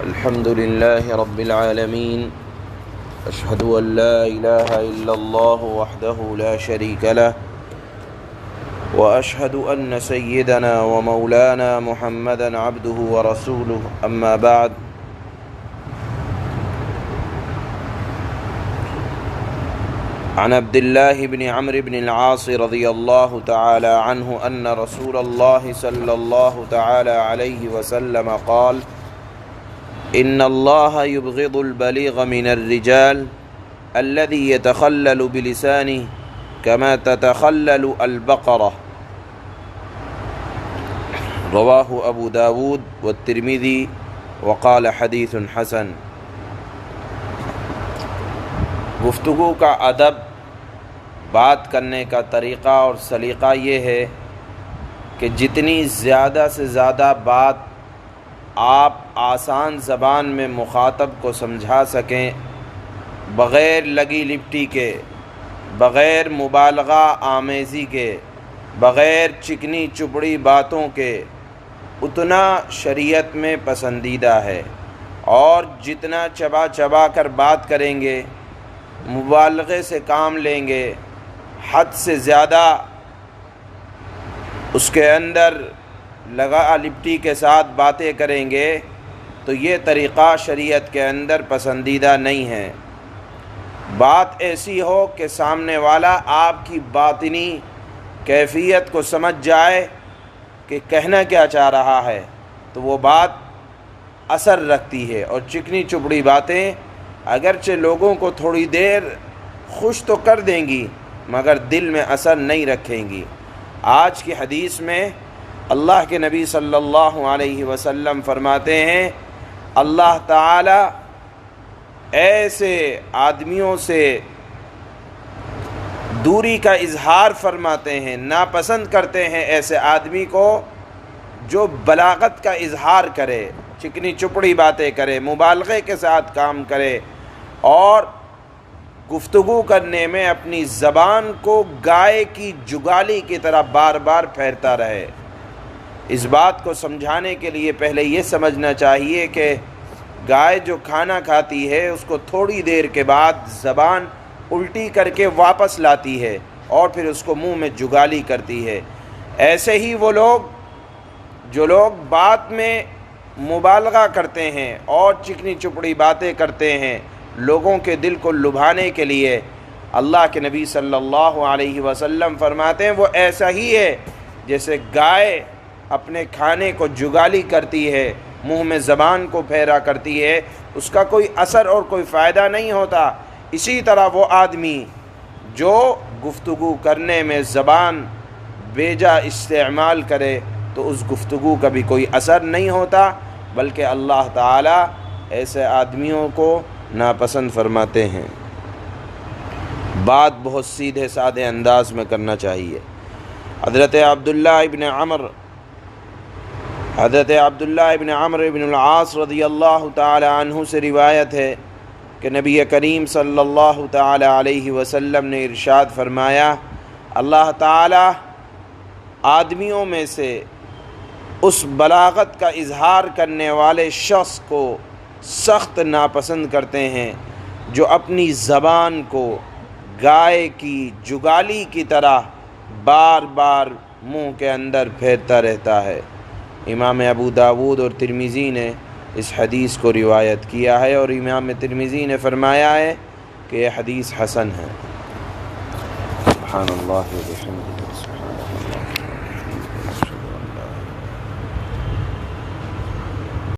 الحمد لله رب العالمين، أشهد أن لا إله إلا الله وحده لا شريك له، وأشهد أن سيدنا ومولانا محمدا عبده ورسوله، أما بعد. عن عبد الله بن عمرو بن العاص رضي الله تعالى عنه أن رسول الله صلى الله تعالى عليه وسلم قال: إن الله يبغض البليغ من الرجال الذي يتخلل بلسانه كما تتخلل البقرة. رواه ابو داود والترمذی وقال حدیث حسن. گفتگو کا ادب، بات کرنے کا طریقہ اور سلیقہ یہ ہے کہ جتنی زیادہ سے زیادہ بات آپ آسان زبان میں مخاطب کو سمجھا سکیں، بغیر لگی لپٹی کے، بغیر مبالغہ آمیزی کے، بغیر چکنی چپڑی باتوں کے، اتنا شریعت میں پسندیدہ ہے. اور جتنا چبا چبا کر بات کریں گے، مبالغے سے کام لیں گے، حد سے زیادہ اس کے اندر لگا لپٹی کے ساتھ باتیں کریں گے، تو یہ طریقہ شریعت کے اندر پسندیدہ نہیں ہے. بات ایسی ہو کہ سامنے والا آپ کی باطنی کیفیت کو سمجھ جائے کہ کہنا کیا چاہ رہا ہے، تو وہ بات اثر رکھتی ہے. اور چکنی چپڑی باتیں اگرچہ لوگوں کو تھوڑی دیر خوش تو کر دیں گی، مگر دل میں اثر نہیں رکھیں گی. آج کی حدیث میں اللہ کے نبی صلی اللہ علیہ وسلم فرماتے ہیں، اللہ تعالی ایسے آدمیوں سے دوری کا اظہار فرماتے ہیں، ناپسند کرتے ہیں ایسے آدمی کو جو بلاغت کا اظہار کرے، چکنی چپڑی باتیں کرے، مبالغے کے ساتھ کام کرے اور گفتگو کرنے میں اپنی زبان کو گائے کی جگالی کی طرح بار بار پھیرتا رہے. اس بات کو سمجھانے کے لیے پہلے یہ سمجھنا چاہیے کہ گائے جو کھانا کھاتی ہے اس کو تھوڑی دیر کے بعد زبان الٹی کر کے واپس لاتی ہے اور پھر اس کو منہ میں جگالی کرتی ہے. ایسے ہی وہ لوگ جو لوگ بات میں مبالغہ کرتے ہیں اور چکنی چپڑی باتیں کرتے ہیں لوگوں کے دل کو لبھانے کے لیے، اللہ کے نبی صلی اللہ علیہ وسلم فرماتے ہیں وہ ایسا ہی ہے جیسے گائے اپنے کھانے کو جگالی کرتی ہے، منہ میں زبان کو پھیرا کرتی ہے، اس کا کوئی اثر اور کوئی فائدہ نہیں ہوتا. اسی طرح وہ آدمی جو گفتگو کرنے میں زبان بیجا استعمال کرے تو اس گفتگو کا بھی کوئی اثر نہیں ہوتا، بلکہ اللہ تعالی ایسے آدمیوں کو ناپسند فرماتے ہیں. بات بہت سیدھے سادے انداز میں کرنا چاہیے. حضرت عبداللہ ابن عمرو ابن العاص رضی اللہ تعالی عنہ سے روایت ہے کہ نبی کریم صلی اللہ تعالی علیہ وسلم نے ارشاد فرمایا، اللہ تعالی آدمیوں میں سے اس بلاغت کا اظہار کرنے والے شخص کو سخت ناپسند کرتے ہیں جو اپنی زبان کو گائے کی جگالی کی طرح بار بار منہ کے اندر پھیرتا رہتا ہے. امام ابو داود اور ترمذی نے اس حدیث کو روایت کیا ہے اور امام ترمذی نے فرمایا ہے کہ یہ حدیث حسن ہے. سبحان اللہ و بحمدہ، سبحان اللہ.